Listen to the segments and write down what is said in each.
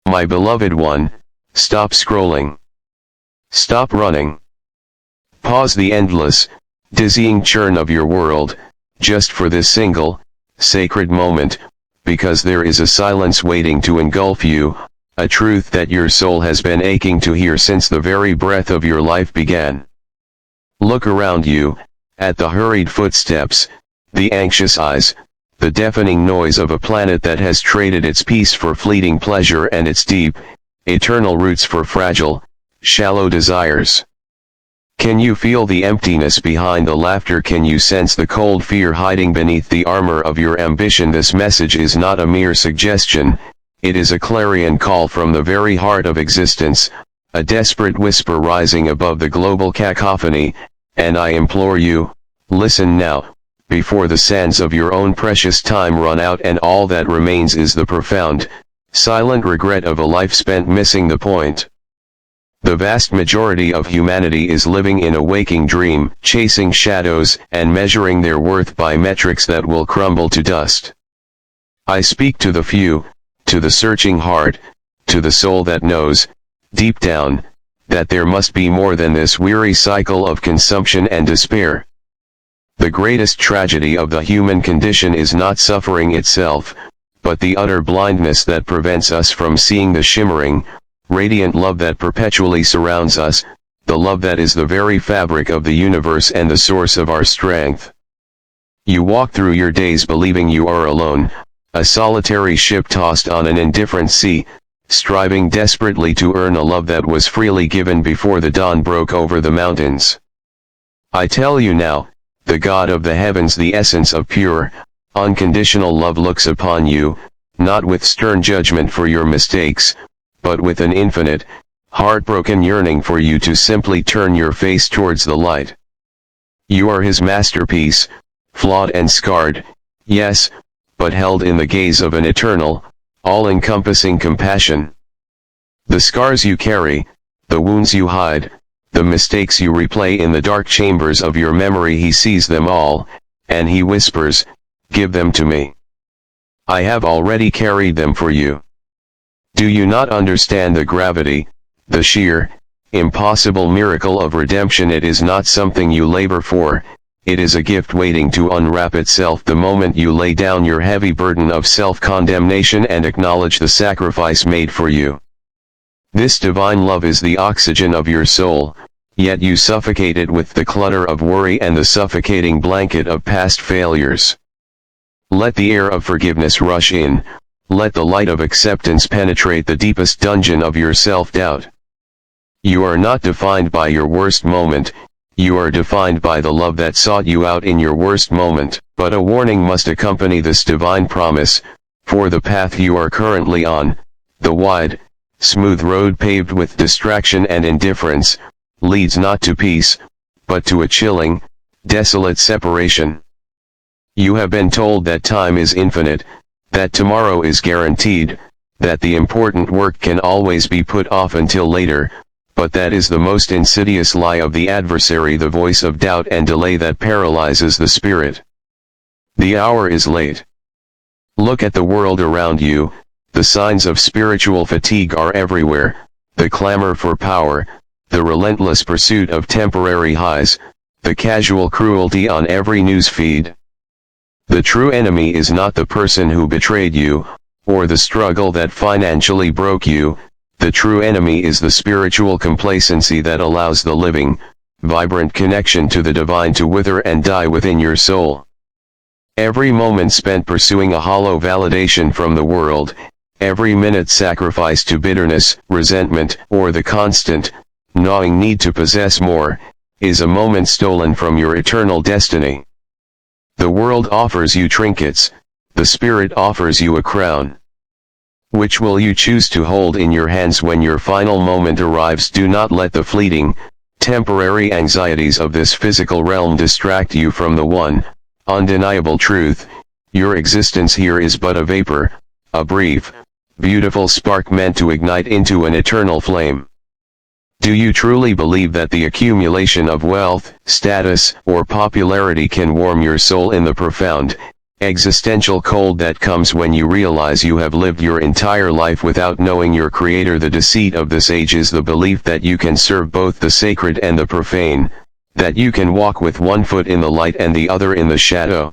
My beloved one, stop scrolling. Stop running. Pause the endless, dizzying churn of your world, just for this single, sacred moment, because there is a silence waiting to engulf you, a truth that your soul has been aching to hear since the very breath of your life began. Look around you, at the hurried footsteps, the anxious eyes, the deafening noise of a planet that has traded its peace for fleeting pleasure and its deep, eternal roots for fragile, shallow desires. Can you feel the emptiness behind the laughter? Can you sense the cold fear hiding beneath the armor of your ambition? This message is not a mere suggestion, it is a clarion call from the very heart of existence, a desperate whisper rising above the global cacophony, and I implore you, listen now, before the sands of your own precious time run out and all that remains is the profound, silent regret of a life spent missing the point. The vast majority of humanity is living in a waking dream, chasing shadows and measuring their worth by metrics that will crumble to dust. I speak to the few, to the searching heart, to the soul that knows, deep down, that there must be more than this weary cycle of consumption and despair. The greatest tragedy of the human condition is not suffering itself, but the utter blindness that prevents us from seeing the shimmering, radiant love that perpetually surrounds us, the love that is the very fabric of the universe and the source of our strength. You walk through your days believing you are alone, a solitary ship tossed on an indifferent sea, striving desperately to earn a love that was freely given before the dawn broke over the mountains. I tell you now, the God of the heavens, the essence of pure, unconditional love, looks upon you, not with stern judgment for your mistakes, but with an infinite, heartbroken yearning for you to simply turn your face towards the light. You are his masterpiece, flawed and scarred, yes, but held in the gaze of an eternal, all-encompassing compassion. The scars you carry, the wounds you hide, the mistakes you replay in the dark chambers of your memory, he sees them all, and he whispers, "Give them to me. I have already carried them for you." Do you not understand the gravity, the sheer, impossible miracle of redemption? It is not something you labor for, it is a gift waiting to unwrap itself the moment you lay down your heavy burden of self-condemnation and acknowledge the sacrifice made for you. This divine love is the oxygen of your soul, yet you suffocate it with the clutter of worry and the suffocating blanket of past failures. Let the air of forgiveness rush in. Let the light of acceptance penetrate the deepest dungeon of your self-doubt. You are not defined by your worst moment, you are defined by the love that sought you out in your worst moment. But a warning must accompany this divine promise, for the path you are currently on, the wide, smooth road paved with distraction and indifference, leads not to peace, but to a chilling, desolate separation. You have been told that time is infinite, that tomorrow is guaranteed, that the important work can always be put off until later, but that is the most insidious lie of the adversary, the voice of doubt and delay that paralyzes the spirit. The hour is late. Look at the world around you, the signs of spiritual fatigue are everywhere, the clamor for power, the relentless pursuit of temporary highs, the casual cruelty on every news feed. The true enemy is not the person who betrayed you, or the struggle that financially broke you. The true enemy is the spiritual complacency that allows the living, vibrant connection to the divine to wither and die within your soul. Every moment spent pursuing a hollow validation from the world, every minute sacrificed to bitterness, resentment, or the constant, gnawing need to possess more, is a moment stolen from your eternal destiny. The world offers you trinkets, the spirit offers you a crown. Which will you choose to hold in your hands when your final moment arrives? Do not let the fleeting, temporary anxieties of this physical realm distract you from the one, undeniable truth: your existence here is but a vapor, a brief, beautiful spark meant to ignite into an eternal flame. Do you truly believe that the accumulation of wealth, status, or popularity can warm your soul in the profound, existential cold that comes when you realize you have lived your entire life without knowing your Creator. The deceit of this age is the belief that you can serve both the sacred and the profane, that you can walk with one foot in the light and the other in the shadow.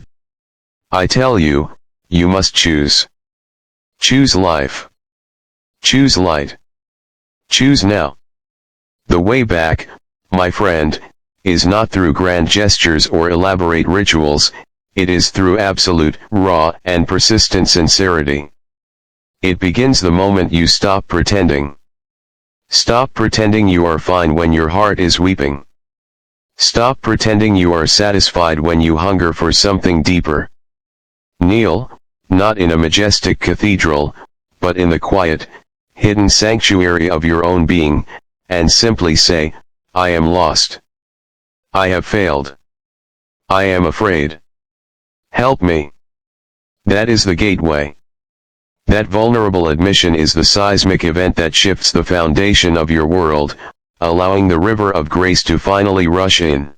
I tell you, you must choose. Choose life. Choose light. Choose now. The way back, my friend, is not through grand gestures or elaborate rituals. It is through absolute, raw, and persistent sincerity. It begins the moment you stop pretending. Stop pretending you are fine when your heart is weeping. Stop pretending you are satisfied when you hunger for something deeper. Kneel, not in a majestic cathedral, but in the quiet, hidden sanctuary of your own being, and simply say, I am lost. I have failed. I am afraid. Help me. That is the gateway. That vulnerable admission is the seismic event that shifts the foundation of your world, allowing the river of grace to finally rush in.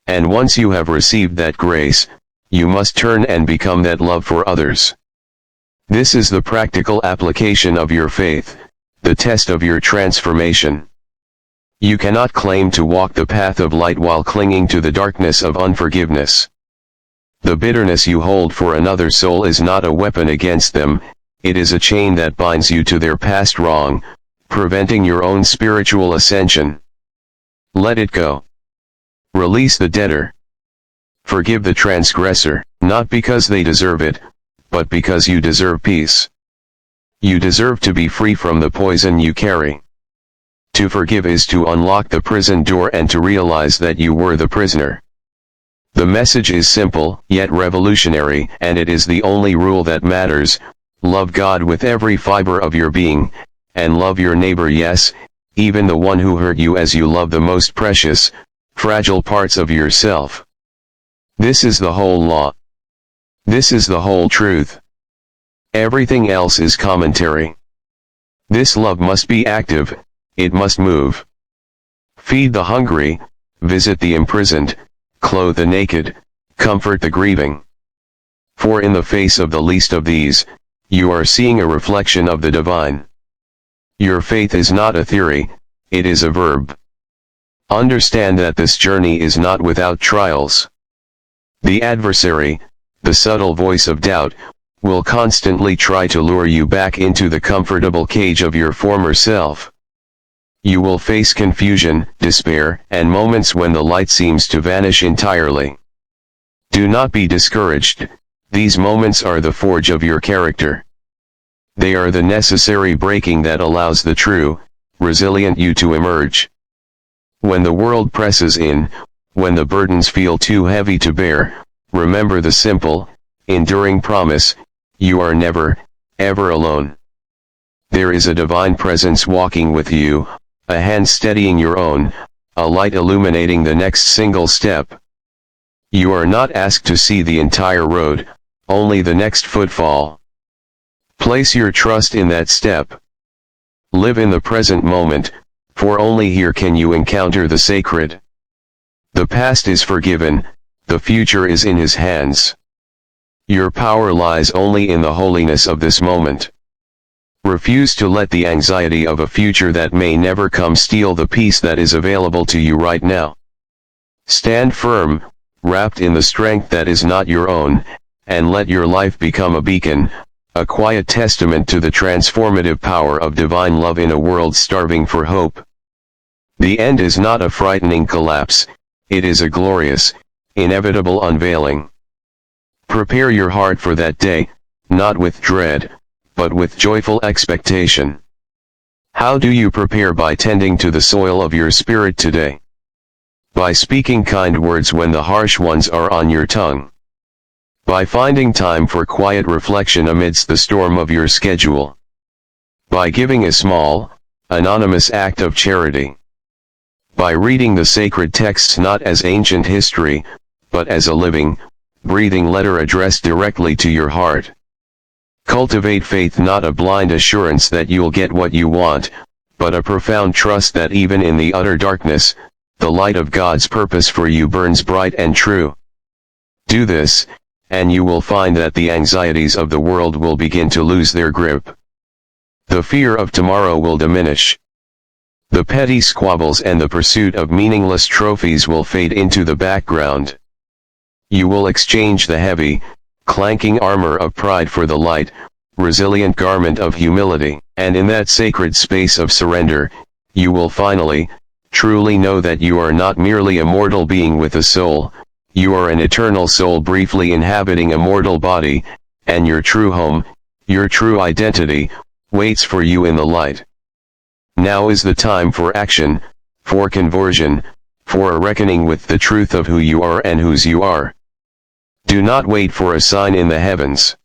And once you have received that grace, you must turn and become that love for others. This is the practical application of your faith, the test of your transformation. You cannot claim to walk the path of light while clinging to the darkness of unforgiveness. The bitterness you hold for another soul is not a weapon against them, it is a chain that binds you to their past wrong, preventing your own spiritual ascension. Let it go. Release the debtor. Forgive the transgressor, not because they deserve it, but because you deserve peace. You deserve to be free from the poison you carry. To forgive is to unlock the prison door and to realize that you were the prisoner. The message is simple, yet revolutionary, and it is the only rule that matters. Love God with every fiber of your being, and love your neighbor, yes, even the one who hurt you, as you love the most precious, fragile parts of yourself. This is the whole law. This is the whole truth. Everything else is commentary. This love must be active, it must move. Feed the hungry, visit the imprisoned, clothe the naked, comfort the grieving. For in the face of the least of these, you are seeing a reflection of the divine. Your faith is not a theory, it is a verb. Understand that this journey is not without trials. The adversary, the subtle voice of doubt, will constantly try to lure you back into the comfortable cage of your former self. You will face confusion, despair, and moments when the light seems to vanish entirely. Do not be discouraged, these moments are the forge of your character. They are the necessary breaking that allows the true, resilient you to emerge. When the world presses in, when the burdens feel too heavy to bear, remember the simple, enduring promise: you are never, ever alone. There is a divine presence walking with you, a hand steadying your own, a light illuminating the next single step. You are not asked to see the entire road, only the next footfall. Place your trust in that step. Live in the present moment, for only here can you encounter the sacred. The past is forgiven, the future is in His hands. Your power lies only in the holiness of this moment. Refuse to let the anxiety of a future that may never come steal the peace that is available to you right now. Stand firm, wrapped in the strength that is not your own, and let your life become a beacon, a quiet testament to the transformative power of divine love in a world starving for hope. The end is not a frightening collapse, it is a glorious, inevitable unveiling. Prepare your heart for that day, not with dread, but with joyful expectation. How do you prepare? By tending to the soil of your spirit today. By speaking kind words when the harsh ones are on your tongue. By finding time for quiet reflection amidst the storm of your schedule. By giving a small, anonymous act of charity. By reading the sacred texts not as ancient history, but as a living, breathing letter addressed directly to your heart. Cultivate faith, not a blind assurance that you'll get what you want, but a profound trust that even in the utter darkness, the light of God's purpose for you burns bright and true. Do this, and you will find that the anxieties of the world will begin to lose their grip. The fear of tomorrow will diminish. The petty squabbles and the pursuit of meaningless trophies will fade into the background. You will exchange the heavy, clanking armor of pride for the light, resilient garment of humility, and in that sacred space of surrender, you will finally, truly know that you are not merely a mortal being with a soul, you are an eternal soul briefly inhabiting a mortal body, and your true home, your true identity, waits for you in the light. Now is the time for action, for conversion, for a reckoning with the truth of who you are and whose you are. Do not wait for a sign in the heavens.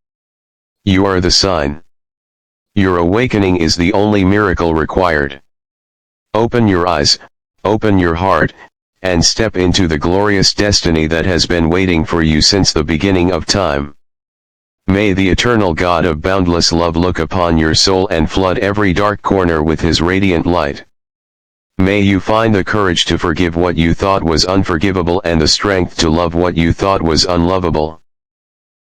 You are the sign. Your awakening is the only miracle required. Open your eyes, open your heart, and step into the glorious destiny that has been waiting for you since the beginning of time. May the eternal God of boundless love look upon your soul and flood every dark corner with his radiant light. May you find the courage to forgive what you thought was unforgivable and the strength to love what you thought was unlovable.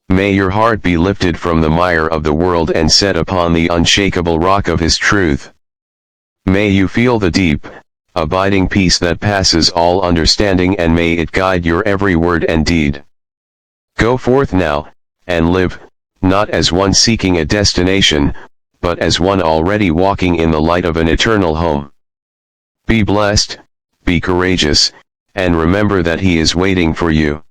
May your heart be lifted from the mire of the world and set upon the unshakable rock of his truth. May you feel the deep, abiding peace that passes all understanding, and may it guide your every word and deed. Go forth now, and live, not as one seeking a destination, but as one already walking in the light of an eternal home. Be blessed, be courageous, and remember that he is waiting for you.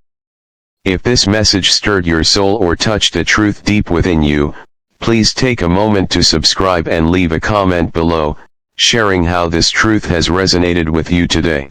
If this message stirred your soul or touched a truth deep within you, please take a moment to subscribe and leave a comment below, sharing how this truth has resonated with you today.